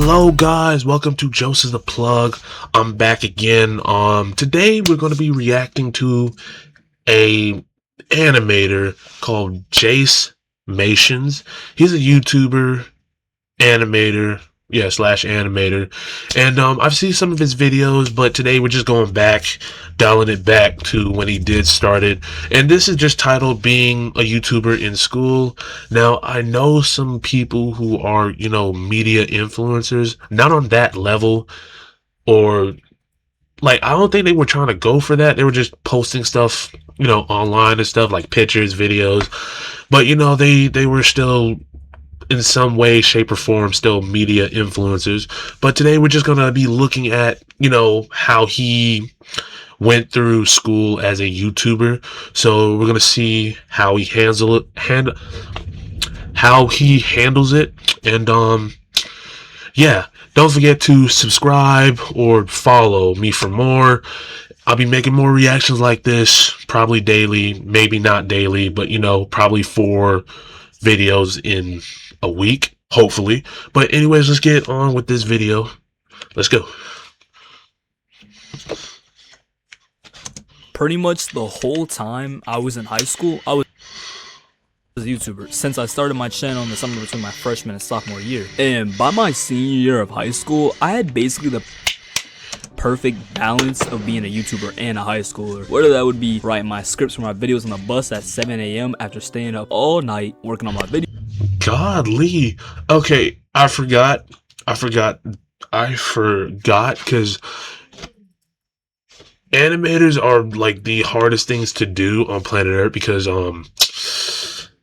Hello guys, welcome to Joseph the Plug. I'm back again. Today we're going to be reacting to a animator called Jace Mations. He's a YouTuber, animator, slash animator. And I've seen some of his videos, but today we're just going back, dialing it back to when he did start it. And this is just titled Being a YouTuber in School. Now, I know some people who are, media influencers, not on that level, or like, I don't think they were trying to go for that. They were just posting stuff, online and stuff, like pictures, videos. But, they were still in some way, shape, or form still media influencers. But today we're just gonna be looking at, how he went through school as a YouTuber. So we're gonna see how he handles it. And don't forget to subscribe or follow me for more. I'll be making more reactions like this, probably daily, maybe not daily, but probably 4 videos in a week, hopefully. But anyways, let's get on with this video. Let's go. Pretty much the whole time I was in high school, I was a YouTuber since I started my channel in the summer between my freshman and sophomore year. And by my senior year of high school, I had basically the perfect balance of being a YouTuber and a high schooler. Whether that would be writing my scripts for my videos on the bus at 7 a.m. after staying up all night working on my video. Godly. Okay, I forgot because animators are like the hardest things to do on planet Earth, because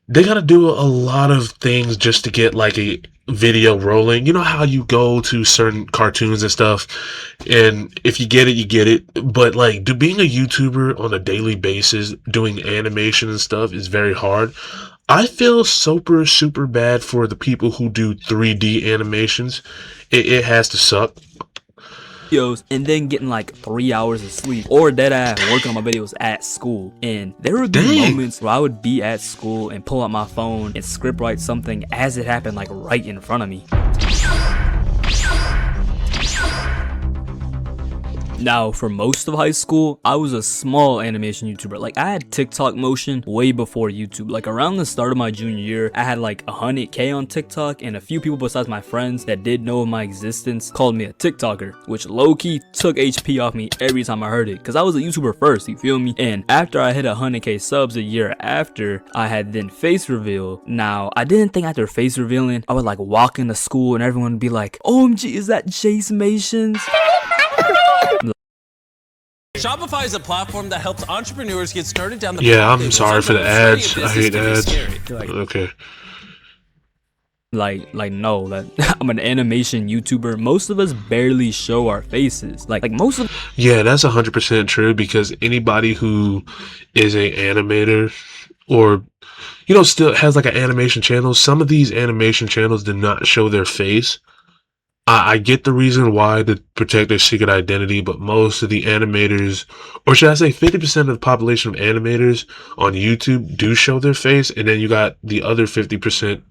they gotta do a lot of things just to get like a video rolling. You know how you go to certain cartoons and stuff, and if you get it, you get it. But like, being a YouTuber on a daily basis, doing animation and stuff is very hard. I feel super bad for the people who do 3D animations. It has to suck. And then getting like 3 hours of sleep, or dead ass working on my videos at school. And there would be moments where I would be at school and pull out my phone and script write something as it happened, like right in front of me. Now, for most of high school, I was a small animation YouTuber. Like, I had TikTok motion way before YouTube. Like, around the start of my junior year, I had like 100K on TikTok, and a few people besides my friends that did know of my existence called me a TikToker, which low-key took HP off me every time I heard it, because I was a YouTuber first, you feel me? And after I hit 100K subs a year after, I had then face reveal. Now, I didn't think after face revealing, I would like walk into school and everyone would be like, OMG, is that Jace Mations? Shopify is a platform that helps entrepreneurs get started down the I'm sorry for the ads. I hate ads. Okay. Like no, that I'm an animation YouTuber. Most of us barely show our faces. Like most of. Yeah, that's 100% true, because anybody who is a animator or still has like an animation channel, some of these animation channels do not show their face. I get the reason why, to protect their secret identity, but most of the animators, or should I say 50% of the population of animators on YouTube do show their face, and then you got the other 50%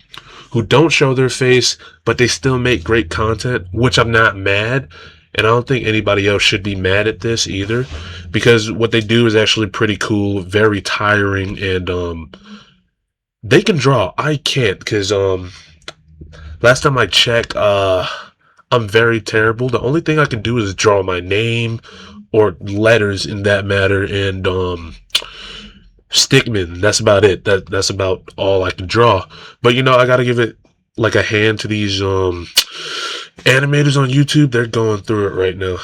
who don't show their face, but they still make great content, which I'm not mad, and I don't think anybody else should be mad at this either, because what they do is actually pretty cool, very tiring, and they can draw. I can't, because last time I checked, I'm very terrible. The only thing I can do is draw my name or letters in that matter, and stickman. That's about it. That's about all I can draw. But I gotta give it like a hand to these animators on YouTube. They're going through it right now.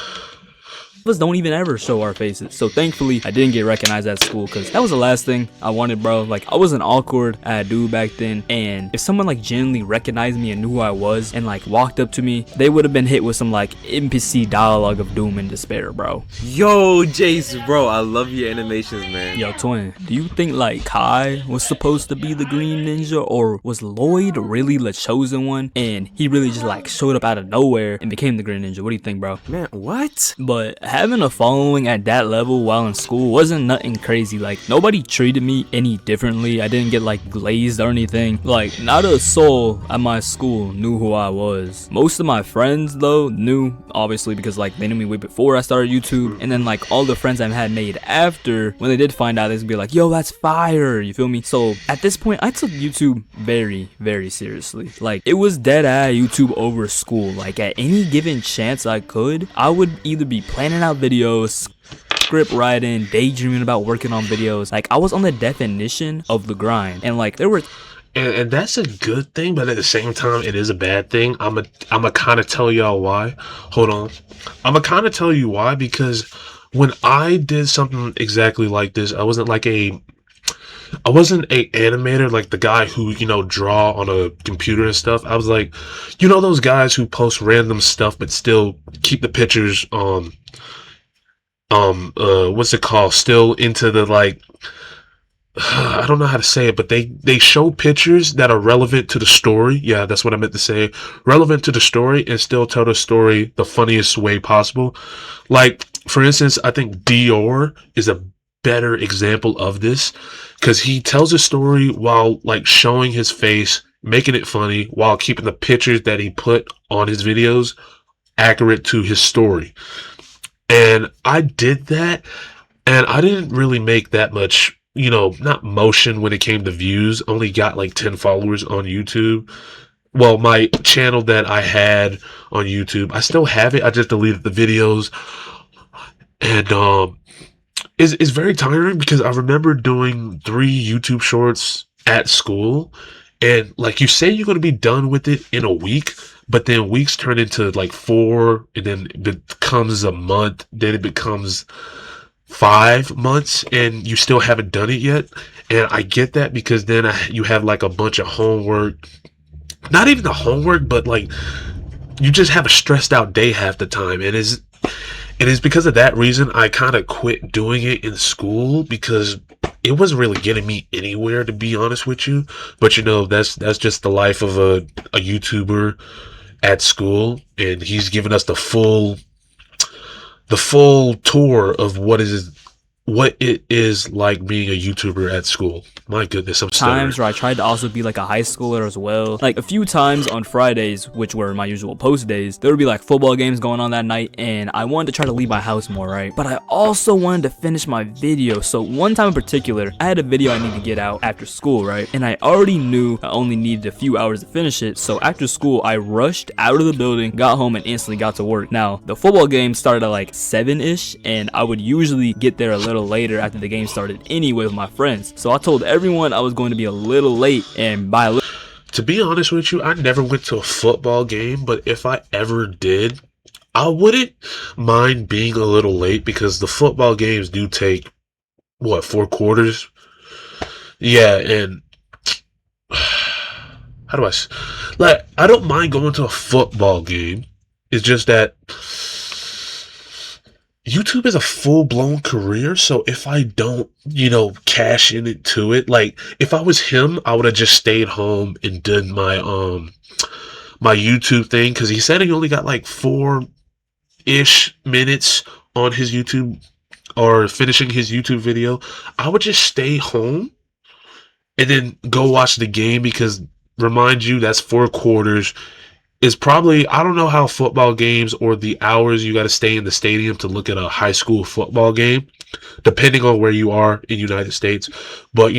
Us don't even ever show our faces, so thankfully I didn't get recognized at school, because that was the last thing I wanted, bro. Like, I was an awkward dude back then, and if someone like genuinely recognized me and knew who I was and like walked up to me, they would have been hit with some like NPC dialogue of doom and despair, bro. Yo, Jace, bro, I love your animations, man. Yo, twin, do you think like Kai was supposed to be the Green Ninja, or was Lloyd really the chosen one and he really just like showed up out of nowhere and became the Green Ninja? What do you think, bro? Man, what? But having a following at that level while in school wasn't nothing crazy. Like, nobody treated me any differently. I didn't get like glazed or anything. Like, not a soul at my school knew who I was. Most of my friends though knew, obviously, because like they knew me way before I started YouTube, and then like all the friends I've had made after, when they did find out, they'd be like, yo, that's fire, you feel me? So at this point I took YouTube very, very seriously. Like, it was dead eye YouTube over school. Like, at any given chance I could, I would either be planning out videos, script writing, daydreaming about working on videos. Like, I was on the definition of the grind, and like there were And that's a good thing, but at the same time, it is a bad thing. I'm a kind of tell y'all why. Hold on. I'm a kind of tell you why, because when I did something exactly like this, I wasn't a animator, like the guy who, draw on a computer and stuff. I was like, those guys who post random stuff, but still keep the pictures, what's it called? Still into the, like, I don't know how to say it, but they show pictures that are relevant to the story. Yeah, that's what I meant to say. Relevant to the story, and still tell the story the funniest way possible. Like, for instance, I think Dior is a better example of this, because he tells a story while like showing his face, making it funny, while keeping the pictures that he put on his videos accurate to his story. And I did that, and I didn't really make that much, not motion when it came to views. Only got like 10 followers on YouTube. Well, my channel that I had on YouTube, I still have it. I just deleted the videos. And it's very tiring, because I remember doing 3 YouTube shorts at school, and like, you say you're going to be done with it in a week, but then weeks turn into like 4, and then it becomes a month, then it becomes 5 months, and you still haven't done it yet. And I get that, because then you have like a bunch of homework, not even the homework, but like you just have a stressed out day half the time. And it is because of that reason I kind of quit doing it in school, because it wasn't really getting me anywhere, to be honest with you. But that's just the life of a YouTuber at school, and he's giving us the full tour of what it is like being a YouTuber at school. My goodness, I'm stuttering. times where I tried to also be like a high schooler as well. Like, a few times on Fridays, which were my usual post days, there would be like football games going on that night, and I wanted to try to leave my house more, right? But I also wanted to finish my video. So one time in particular, I had a video I needed to get out after school, right? And I already knew I only needed a few hours to finish it. So after school, I rushed out of the building, got home, and instantly got to work. Now, the football game started at like 7-ish, and I would usually get there a little later after the game started anyway with my friends. So I told everyone I was going to be a little late, and by a little... To be honest with you, I never went to a football game, but if I ever did, I wouldn't mind being a little late, because the football games do take, 4 quarters? Yeah, and how do I don't mind going to a football game. It's just that YouTube is a full-blown career, so if I don't, cash into it, like, if I was him, I would have just stayed home and done my my YouTube thing, because he said he only got like 4-ish minutes on his YouTube, or finishing his YouTube video. I would just stay home and then go watch the game, because, remind you, that's 4 quarters. Is probably, I don't know how football games or the hours you got to stay in the stadium to look at a high school football game, depending on where you are in the United States. But,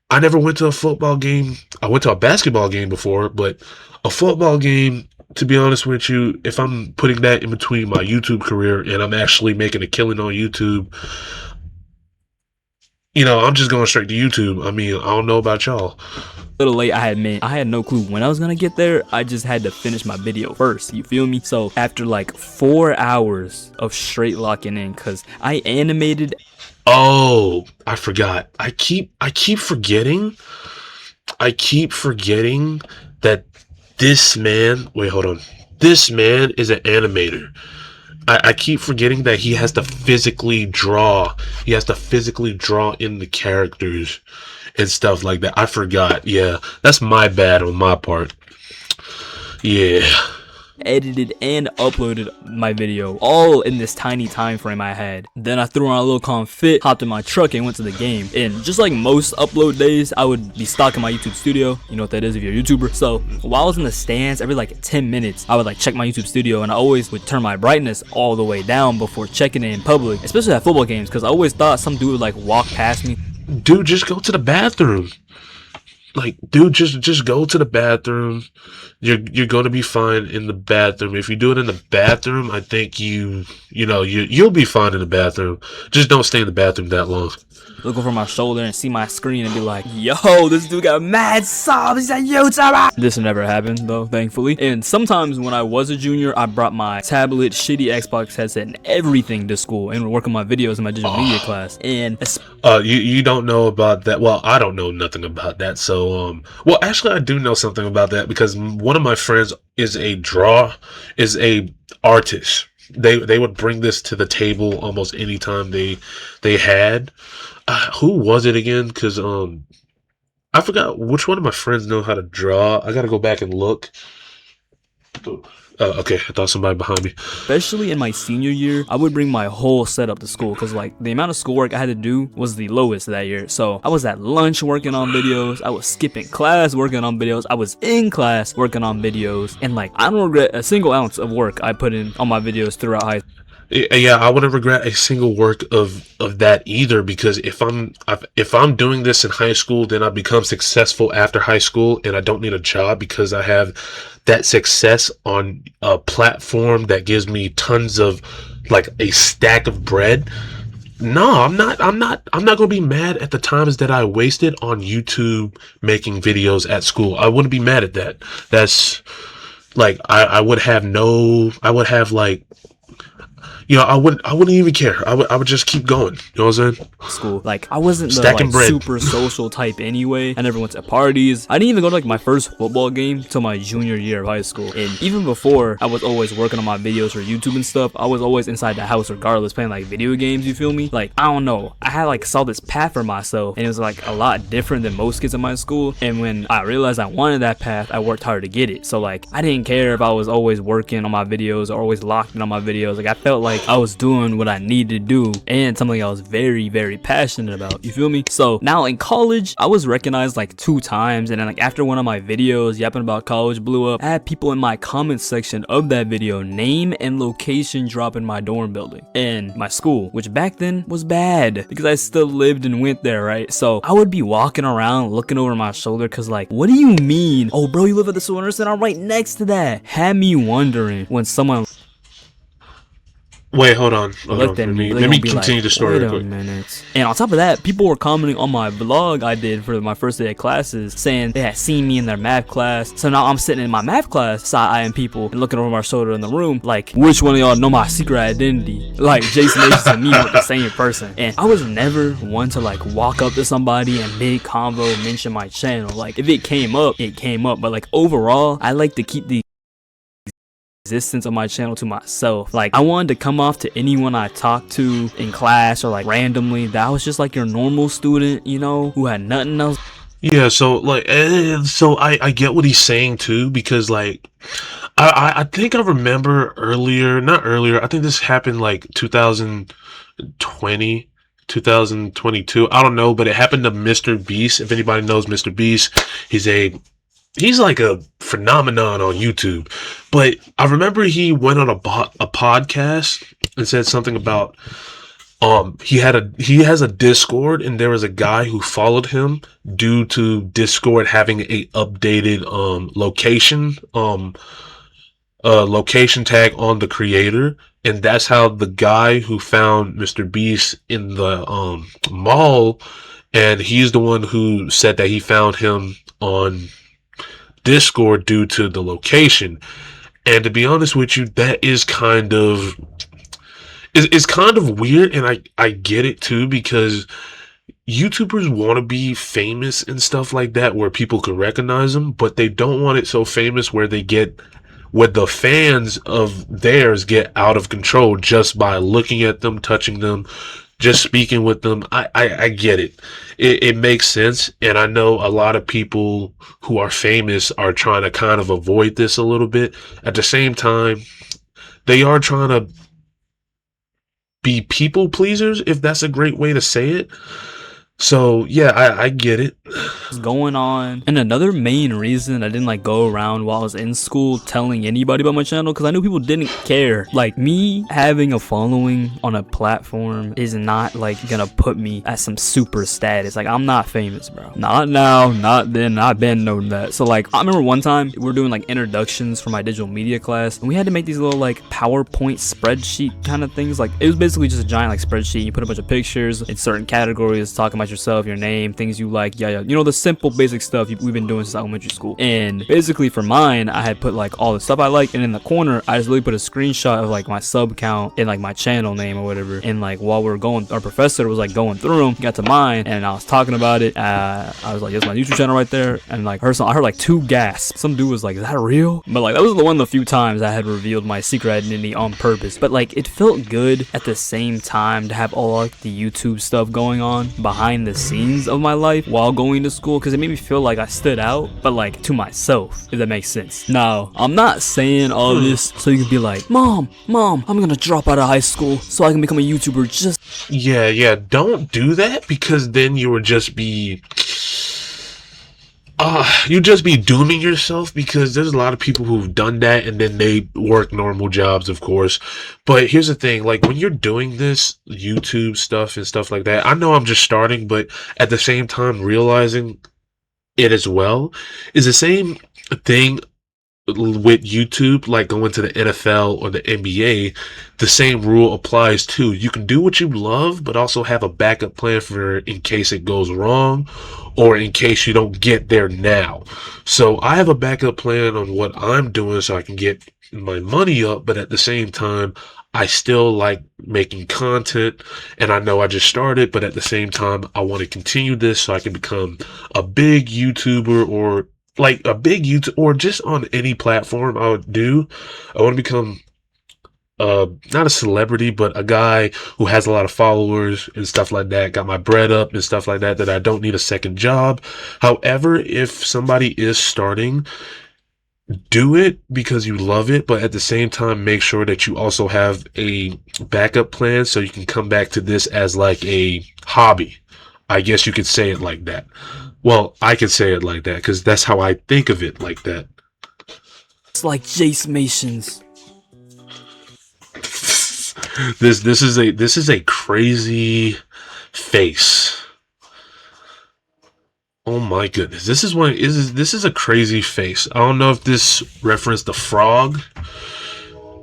I never went to a football game. I went to a basketball game before, but a football game, to be honest with you, if I'm putting that in between my YouTube career and I'm actually making a killing on YouTube, I'm just going straight to YouTube. I mean, I don't know about y'all. Little late, I admit. I had no clue when I was gonna get there. I just had to finish my video first, you feel me? So after like 4 hours of straight locking in, because I animated... Oh, I forgot. I keep forgetting that this man, wait, hold on. This man is an animator. I keep forgetting that he has to physically draw. He has to physically draw in the characters and stuff like that. I forgot. Yeah, that's my bad on my part. Yeah. edited, and uploaded my video all in this tiny time frame I had. Then I threw on a little confit, hopped in my truck, and went to the game. And just like most upload days, I would be stuck in my YouTube studio. You know what that is if you're a YouTuber. So while I was in the stands, every like 10 minutes, I would like check my YouTube studio, and I always would turn my brightness all the way down before checking it in public, especially at football games, because I always thought some dude would like walk past me. Dude, just go to the bathroom. Like, dude, just go to the bathroom. You're gonna be fine in the bathroom. If you do it in the bathroom, I think you'll be fine in the bathroom. Just don't stay in the bathroom that long. Look over my shoulder and see my screen and be like, yo, this dude got mad subs, he's a YouTuber. This never happened though, thankfully. And sometimes when I was a junior, I brought my tablet, shitty Xbox headset, and everything to school and would work on my videos in my digital media class. And you don't know about that. Well, I don't know nothing about that. So well, actually I do know something about that, because one of my friends is a artist. They would bring this to the table almost anytime they had. Who was it again? Because I forgot which one of my friends know how to draw. I gotta go back and look. Okay, I thought somebody behind me. Especially in my senior year, I would bring my whole setup to school, because like the amount of schoolwork I had to do was the lowest that year. So I was at lunch working on videos, I was skipping class working on videos, I was in class working on videos, and like I don't regret a single ounce of work I put in on my videos throughout high school. Yeah, I wouldn't regret a single work of that either, because if I'm doing this in high school, then I become successful after high school, and I don't need a job because I have that success on a platform that gives me tons of, like, a stack of bread. No, I'm not gonna be mad at the times that I wasted on YouTube making videos at school. I wouldn't be mad at that. That's like I would have like, I wouldn't even care. I would just keep going. You know what I'm saying? School. Like, I wasn't the Stacking bread. super social type anyway. I never went to parties. I didn't even go to like my first football game till my junior year of high school. And even before, I was always working on my videos for YouTube and stuff. I was always inside the house regardless, playing like video games, you feel me? Like, I don't know. I had like saw this path for myself, and it was like a lot different than most kids in my school. And when I realized I wanted that path, I worked hard to get it. So like, I didn't care if I was always working on my videos or always locked in on my videos. Like, I felt like I was doing what I needed to do and something I was very, very passionate about, you feel me? So now in college, I was recognized like 2 times, and then like after one of my videos yapping about college blew up, I had people in my comments section of that video name and location drop in my dorm building and my school, which back then was bad because I still lived and went there, right? So I would be walking around looking over my shoulder, because like, what do you mean? Oh bro, you live at the Swimmers Center? I'm right next to that. Had me wondering when someone... Wait, hold on. Let me continue the story real quick. And on top of that, people were commenting on my vlog I did for my first day of classes, saying they had seen me in their math class. So now I'm sitting in my math class, side-eyeing people and looking over my shoulder in the room, like, which one of y'all know my secret identity? Like, Jason Mason and me were the same person. And I was never one to like walk up to somebody and mid-convo mention my channel. Like, if it came up, it came up. But like overall, I like to keep the existence of my channel to myself. Like, I wanted to come off to anyone I talked to in class or like randomly that I was just like your normal student, you know, who had nothing else. Yeah, so like, I get what he's saying too, because like, I think I remember not earlier, I think this happened like 2020, 2022, I don't know, but it happened to Mr. Beast. If anybody knows Mr. Beast, he's like a phenomenon on YouTube. But I remember he went on a podcast and said something about he has a Discord, and there was a guy who followed him due to Discord having a updated location tag on the creator. And that's how the guy who found Mr. Beast in the mall, and he's the one who said that he found him on Discord due to the location. And to be honest with you, that is kind of weird, and I get it too, because YouTubers want to be famous and stuff like that where people can recognize them, but they don't want it so famous where they get where the fans of theirs get out of control just by looking at them, touching them, just speaking with them. I get it. It makes sense. And I know a lot of people who are famous are trying to kind of avoid this a little bit. At the same time, they are trying to be people pleasers, if that's a great way to say it. So yeah, I get it. Going on. And another main reason I didn't like go around while I was in school telling anybody about my channel, because I knew people didn't care. Like, me having a following on a platform is not like gonna put me at some super status. Like, I'm not famous, bro. Not now, not then. I've been known that. So like, I remember one time we were doing like introductions for my digital media class, and we had to make these little like PowerPoint spreadsheet kind of things. Like, it was basically just a giant like spreadsheet. You put a bunch of pictures in certain categories talking about yourself, your name, things you like, yeah, you know, the simple basic stuff we've been doing since elementary school. And basically for mine, I had put like all the stuff I like, and in the corner I just really put a screenshot of like my sub count and like my channel name or whatever. And like, while we were going, our professor was like going through them, got to mine, and I was talking about it. I was like, "That's my YouTube channel right there." And like, I heard like 2 gasps. Some dude was like, "Is that real?" But like, that was one of the few times I had revealed my secret identity on purpose. But like, it felt good at the same time to have all like the YouTube stuff going on behind the scenes of my life while going to school, because it made me feel like I stood out, but like to myself, if that makes sense. Now, I'm not saying all this so you can be like, mom, I'm gonna drop out of high school so I can become a YouTuber. Just Yeah, don't do that, because then you would just be you'd just be dooming yourself, because there's a lot of people who've done that and then they work normal jobs, of course. But here's the thing, like, when you're doing this YouTube stuff and stuff like that, I know I'm just starting, but at the same time realizing it as well is the same thing with YouTube, like going to the NFL or the NBA. The same rule applies too. You can do what you love, but also have a backup plan for in case it goes wrong or in case you don't get there now. So I have a backup plan on what I'm doing so I can get my money up, but at the same time, I still like making content, and I know I just started, but at the same time, I want to continue this so I can become a big YouTuber, or like a big YouTube, or just on any platform I would do. I want to become not a celebrity, but a guy who has a lot of followers and stuff like that, got my bread up and stuff like that, that I don't need a second job. However, if somebody is starting, do it because you love it, but at the same time, make sure that you also have a backup plan so you can come back to this as like a hobby. I guess you could say it like that. Well, I could say it like that because that's how I think of it, like that. it's like Jace Masons. This is a crazy face. Oh my goodness. This is a crazy face. I don't know if this referenced the frog.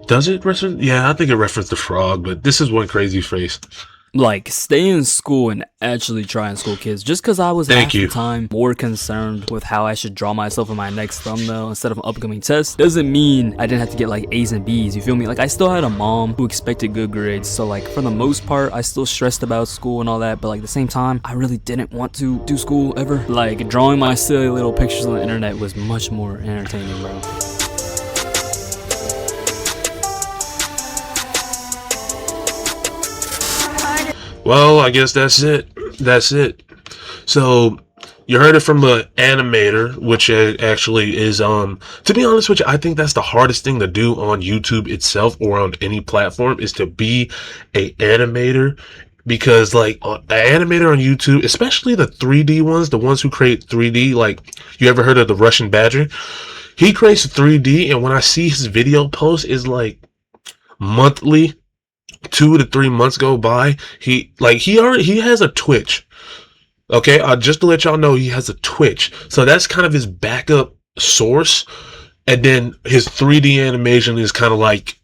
Does it reference? Yeah, I think it referenced the frog, but this is one crazy face. Like, stay in school and actually try in school, kids. Just because I was half the time more concerned with how I should draw myself in my next thumbnail instead of an upcoming test doesn't mean I didn't have to get like A's and B's, you feel me? Like, I still had a mom who expected good grades, so like for the most part I still stressed about school and all that, but like at the same time I really didn't want to do school ever. Like, drawing my silly little pictures on the internet was much more entertaining, bro. Well, I guess that's it. That's it. So you heard it from the animator, which actually is to be honest with you, I think that's the hardest thing to do on YouTube itself or on any platform, is to be a animator. Because like an animator on YouTube, especially the 3D ones, the ones who create 3D, like, you ever heard of the Russian Badger? He creates 3D, and when I see his video posts, is like monthly, 2 to 3 months go by. He has a Twitch. Okay, just to let y'all know, he has a Twitch. So that's kind of his backup source. And then his 3D animation is kind of like,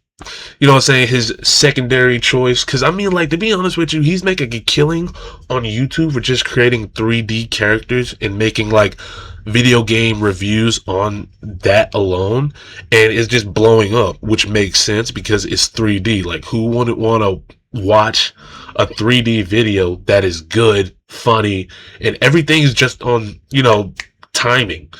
you know what I'm saying, his secondary choice. Because I mean, like, to be honest with you, he's making a killing on YouTube for just creating 3D characters and making like video game reviews on that alone, and it's just blowing up, which makes sense because it's 3D. Like, who wouldn't want to watch a 3D video that is good, funny, and everything's just on, you know, timing?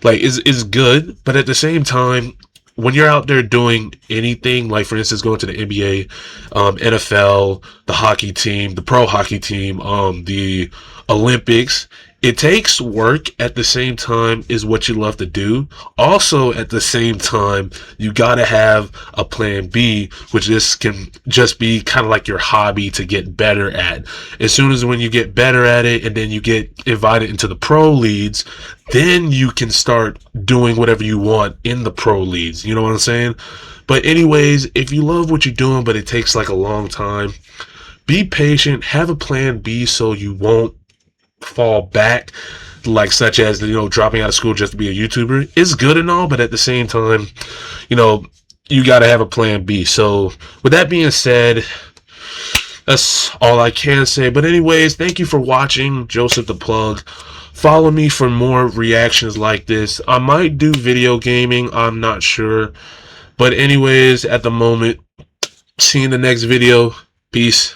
Like, is good, but at the same time, when you're out there doing anything, like for instance, going to the NBA, NFL, the hockey team, the pro hockey team, the Olympics, it takes work at the same time is what you love to do. Also, at the same time, you gotta have a plan B, which this can just be kind of like your hobby to get better at. As soon as when you get better at it and then you get invited into the pro leagues, then you can start doing whatever you want in the pro leagues. You know what I'm saying? But anyways, if you love what you're doing, but it takes like a long time, be patient, have a plan B so you won't fall back, like such as, you know, dropping out of school just to be a YouTuber is good and all, but at the same time, you know, you got to have a plan B. So with that being said, that's all I can say. But anyways, thank you for watching Joseph the Plug. Follow me for more reactions like this. I might do video gaming, I'm not sure. But anyways, at the moment, see you in the next video. Peace.